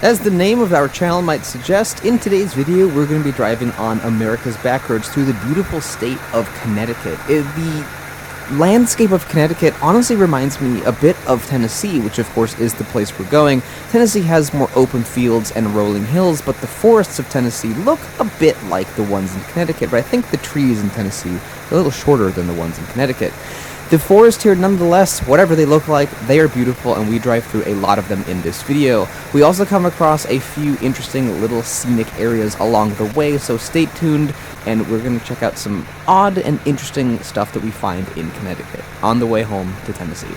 As the name of our channel might suggest, in today's video we're going to be driving on America's backroads through the beautiful state of Connecticut. The landscape of Connecticut honestly reminds me a bit of Tennessee, which of course is the place we're going. Tennessee has more open fields and rolling hills, but the forests of Tennessee look a bit like the ones in Connecticut, but I think the trees in Tennessee are a little shorter than the ones in Connecticut. The forest here, nonetheless, whatever they look like, they are beautiful, and we drive through a lot of them in this video. We also come across a few interesting little scenic areas along the way, so stay tuned, and we're going to check out some odd and interesting stuff that we find in Connecticut on the way home to Tennessee.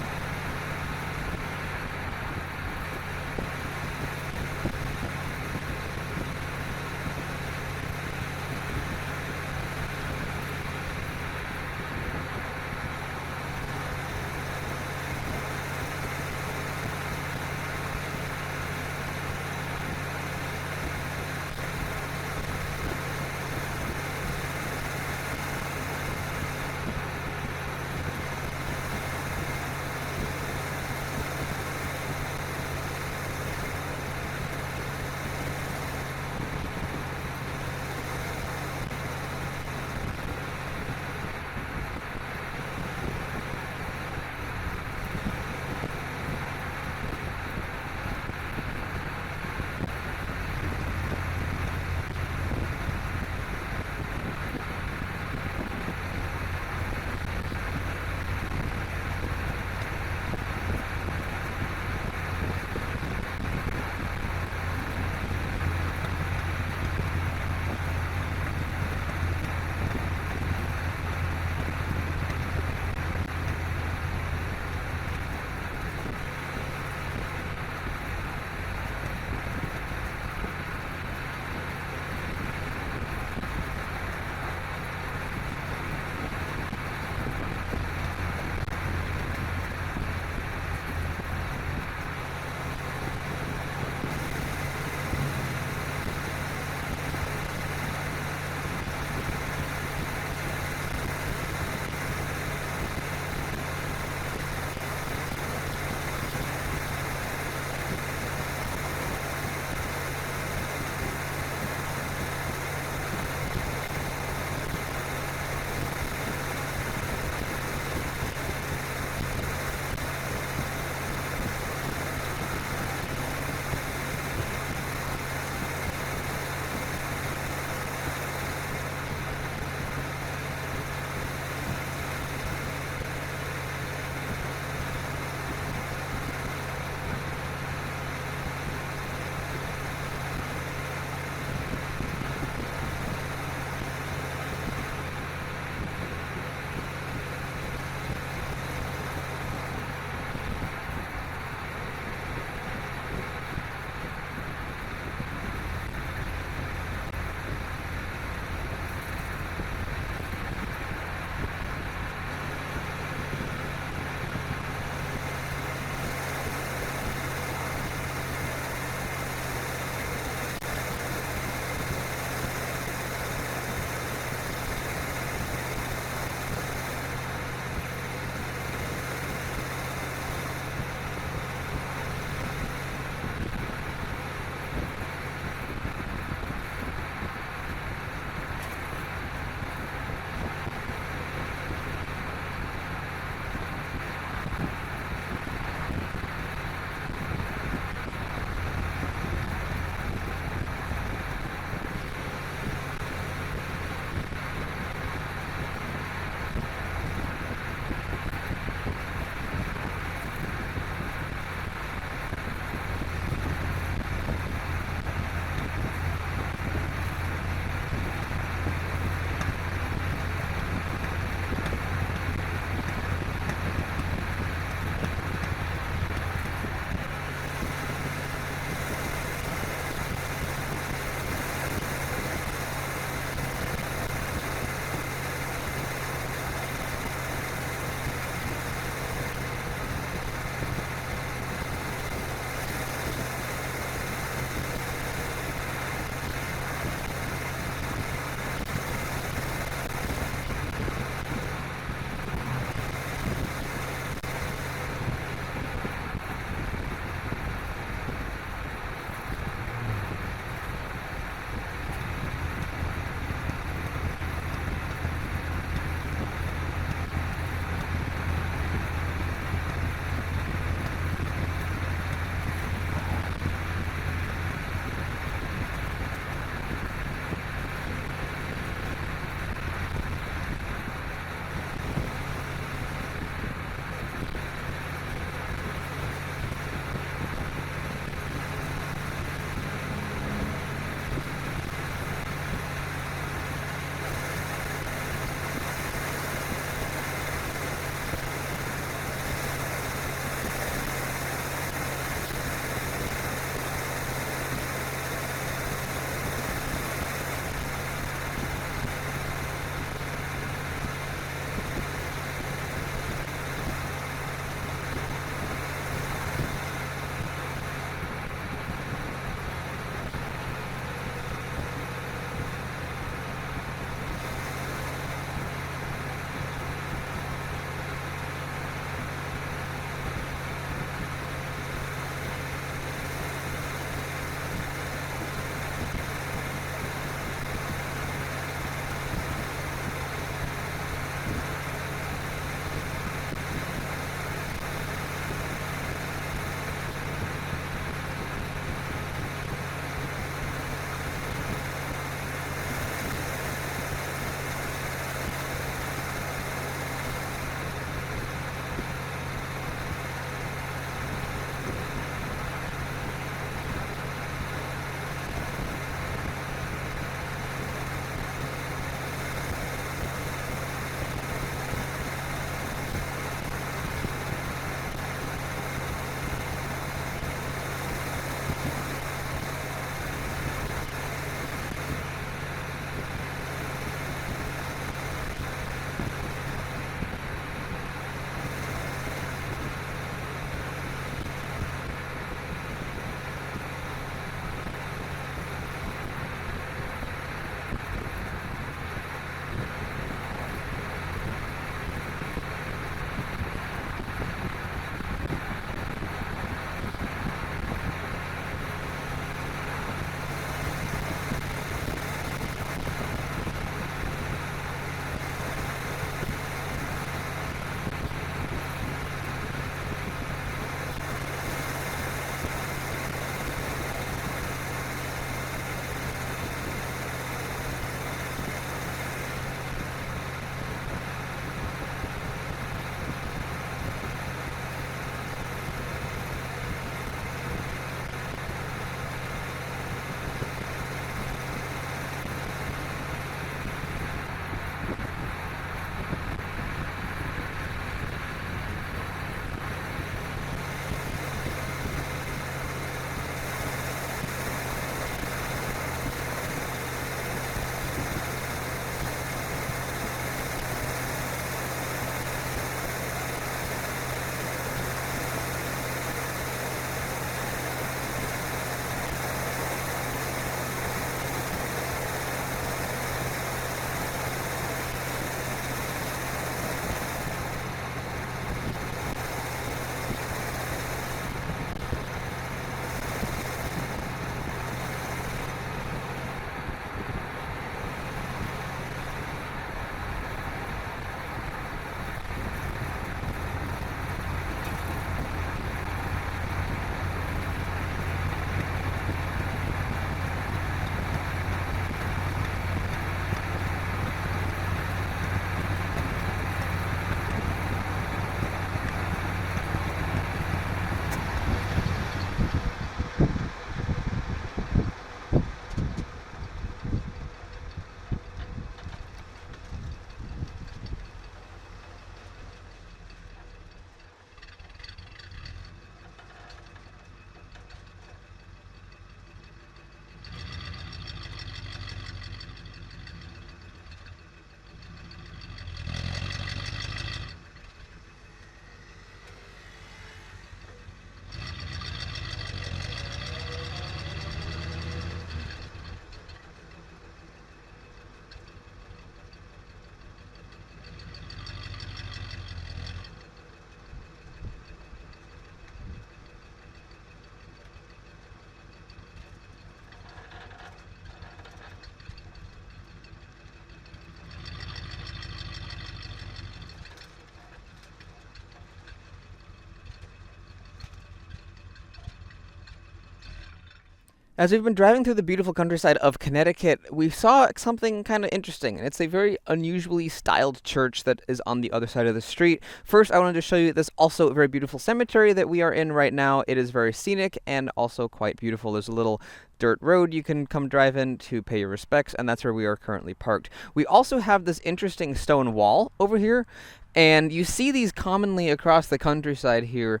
As we've been driving through the beautiful countryside of Connecticut, we saw something kind of interesting, and it's a very unusually styled church that is on the other side of the street. First, I wanted to show you this also very beautiful cemetery that we are in right now. It is very scenic and also quite beautiful. There's a little dirt road you can come drive in to pay your respects, and that's where we are currently parked. We also have this interesting stone wall over here, and you see these commonly across the countryside here.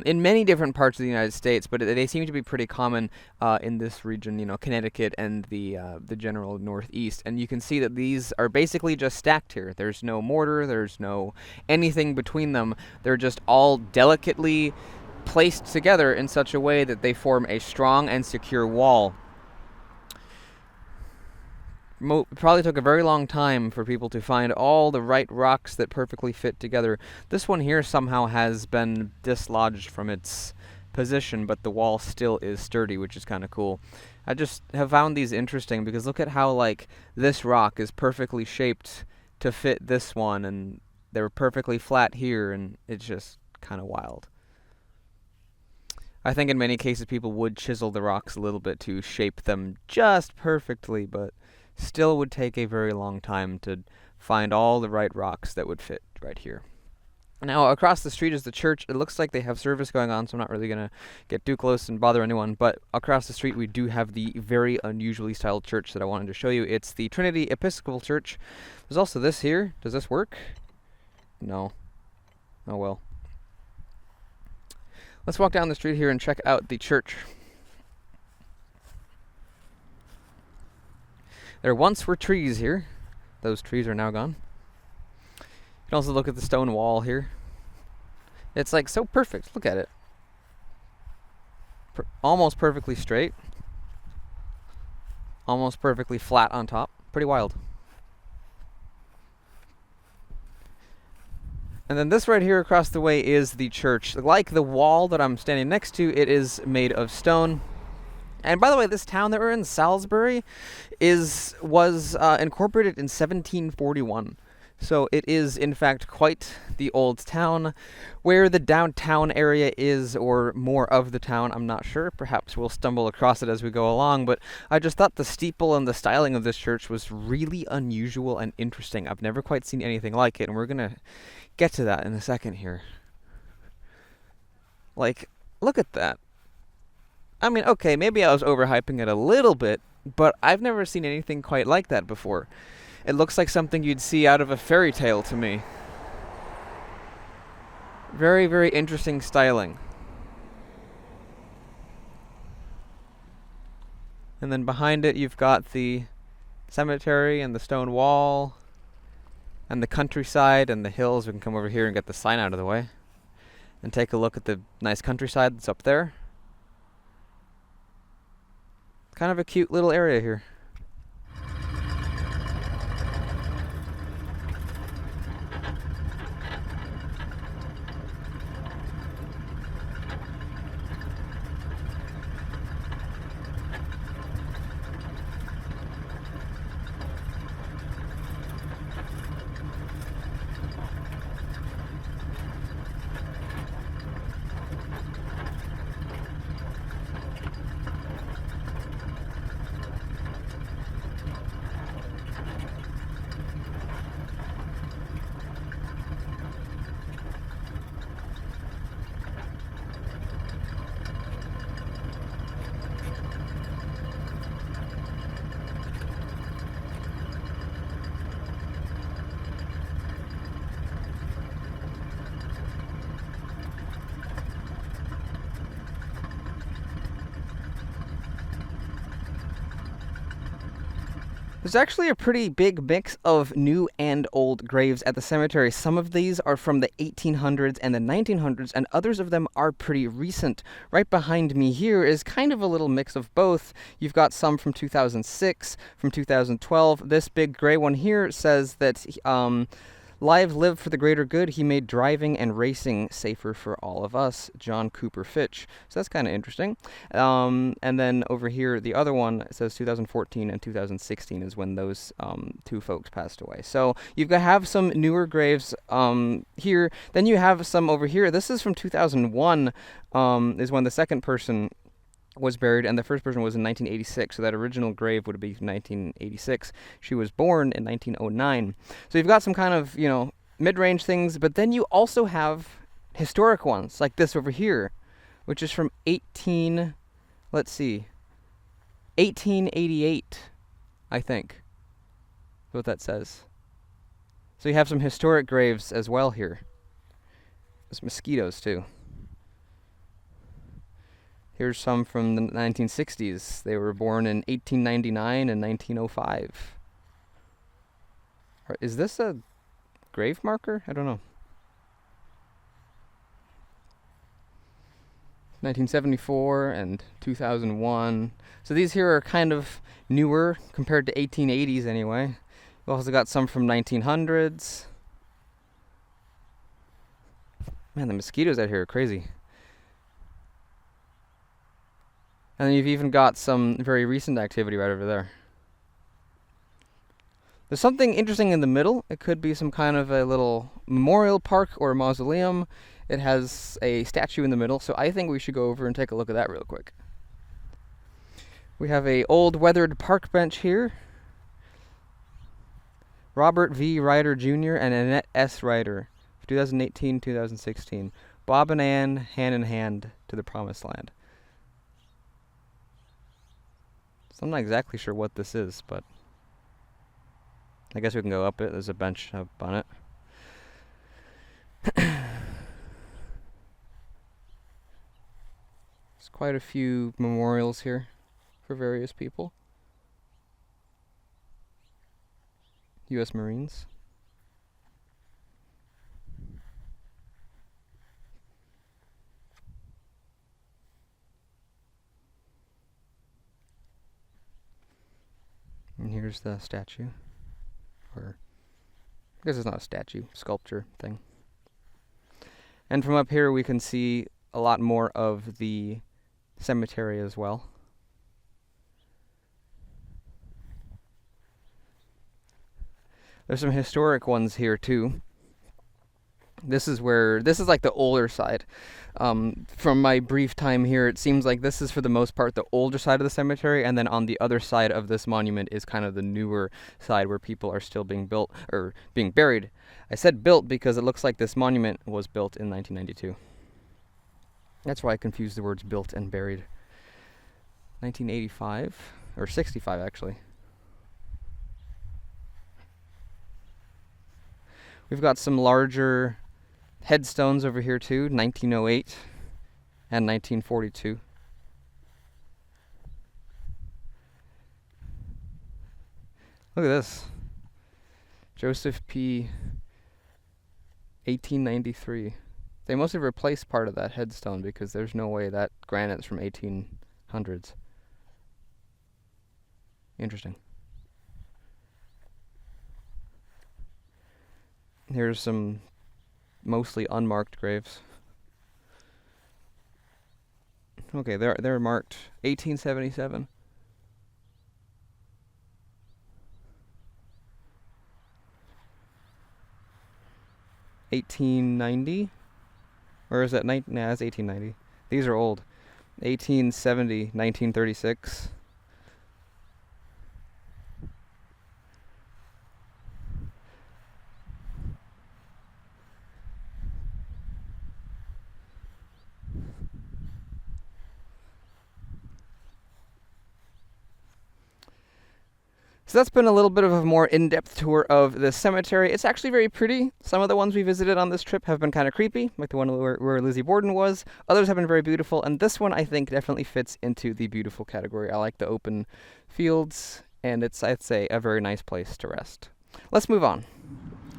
In many different parts of the United States, but they seem to be pretty common in this region, Connecticut and the general Northeast. And you can see that these are basically just stacked here. There's no mortar, there's no anything between them. They're just all delicately placed together in such a way that they form a strong and secure wall. Probably took a very long time for people to find all the right rocks that perfectly fit together. This one here somehow has been dislodged from its position, but the wall still is sturdy, which is kind of cool. I just have found these interesting because look at how, like, this rock is perfectly shaped to fit this one, and they're perfectly flat here, and it's just kind of wild. I think in many cases people would chisel the rocks a little bit to shape them just perfectly, but still would take a very long time to find all the right rocks that would fit right here. Now, across the street is the church. It looks like they have service going on, so I'm not really going to get too close and bother anyone, but across the street we do have the very unusually styled church that I wanted to show you. It's the Trinity Episcopal Church. There's also this here. Does this work? No. Oh well. Let's walk down the street here and check out the church. There once were trees here. Those trees are now gone. You can also look at the stone wall here. It's like so perfect. Look at it. Almost perfectly straight. Almost perfectly flat on top. Pretty wild. And then this right here across the way is the church. Like the wall that I'm standing next to, it is made of stone. And by the way, this town that we're in, Salisbury, was incorporated in 1741. So it is, in fact, quite the old town. Where the downtown area is, or more of the town, I'm not sure. Perhaps we'll stumble across it as we go along. But I just thought the steeple and the styling of this church was really unusual and interesting. I've never quite seen anything like it, and we're going to get to that in a second here. Like, look at that. I mean, okay, maybe I was overhyping it a little bit, but I've never seen anything quite like that before. It looks like something you'd see out of a fairy tale to me. Very, very interesting styling. And then behind it, you've got the cemetery and the stone wall and the countryside and the hills. We can come over here and get the sign out of the way and take a look at the nice countryside that's up there. Kind of a cute little area here. There's actually a pretty big mix of new and old graves at the cemetery. Some of these are from the 1800s and the 1900s, and others of them are pretty recent. Right behind me here is kind of a little mix of both. You've got some from 2006, from 2012. This big gray one here says that lives lived for the greater good. He made driving and racing safer for all of us. John Cooper Fitch. So that's kind of interesting. And then over here, the other one says 2014 and 2016 is when those two folks passed away. So you've got have some newer graves here. Then you have some over here. This is from 2001. Is when the second person was buried, and the first person was in 1986, so that original grave would be 1986. She was born in 1909. So you've got some kind of, mid-range things, but then you also have historic ones, like this over here, which is from 1888, I think, is what that says. So you have some historic graves as well here. There's mosquitoes, too. Here's some from the 1960s. They were born in 1899 and 1905. Is this a grave marker? I don't know. 1974 and 2001. So these here are kind of newer compared to 1880s anyway. We've also got some from 1900s. Man, the mosquitoes out here are crazy. And then you've even got some very recent activity right over there. There's something interesting in the middle. It could be some kind of a little memorial park or a mausoleum. It has a statue in the middle, so I think we should go over and take a look at that real quick. We have a old weathered park bench here. Robert V. Ryder Jr. and Annette S. Ryder, 2018-2016. Bob and Ann, hand in hand to the promised land. So I'm not exactly sure what this is, but I guess we can go up it. There's a bench up on it. There's quite a few memorials here for various people. U.S. Marines. And here's the statue. Or, I guess it's not a statue, sculpture thing. And from up here we can see a lot more of the cemetery as well. There's some historic ones here too. This is like the older side. From my brief time here, it seems like this is for the most part the older side of the cemetery, and then on the other side of this monument is kind of the newer side where people are still being built or being buried. I said built because it looks like this monument was built in 1992. That's why I confused the words built and buried. 1985 or 65 actually. We've got some larger headstones over here too, 1908 and 1942. Look at this. Joseph P. 1893. They must have replaced part of that headstone because there's no way that granite's from 1800s. Interesting. Here's some mostly unmarked graves. Okay, they're marked 1877. $1890, or is that nah, that's 1890. These are old. 1870, 1936. So that's been a little bit of a more in-depth tour of the cemetery. It's actually very pretty. Some of the ones we visited on this trip have been kind of creepy, like the one where Lizzie Borden was. Others have been very beautiful, and this one I think definitely fits into the beautiful category. I like the open fields, and it's, I'd say, a very nice place to rest. Let's move on.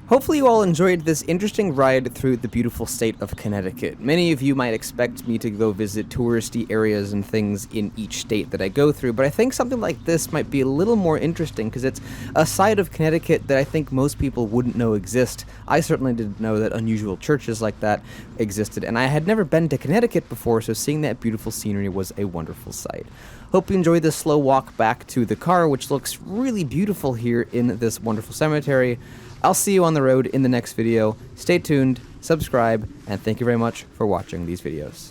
Hopefully you all enjoyed this interesting ride through the beautiful state of Connecticut. Many of you might expect me to go visit touristy areas and things in each state that I go through, but I think something like this might be a little more interesting because it's a side of Connecticut that I think most people wouldn't know exist. I certainly didn't know that unusual churches like that existed, and I had never been to Connecticut before, so seeing that beautiful scenery was a wonderful sight. Hope you enjoyed this slow walk back to the car, which looks really beautiful here in this wonderful cemetery. I'll see you on the road in the next video. Stay tuned, subscribe, and thank you very much for watching these videos.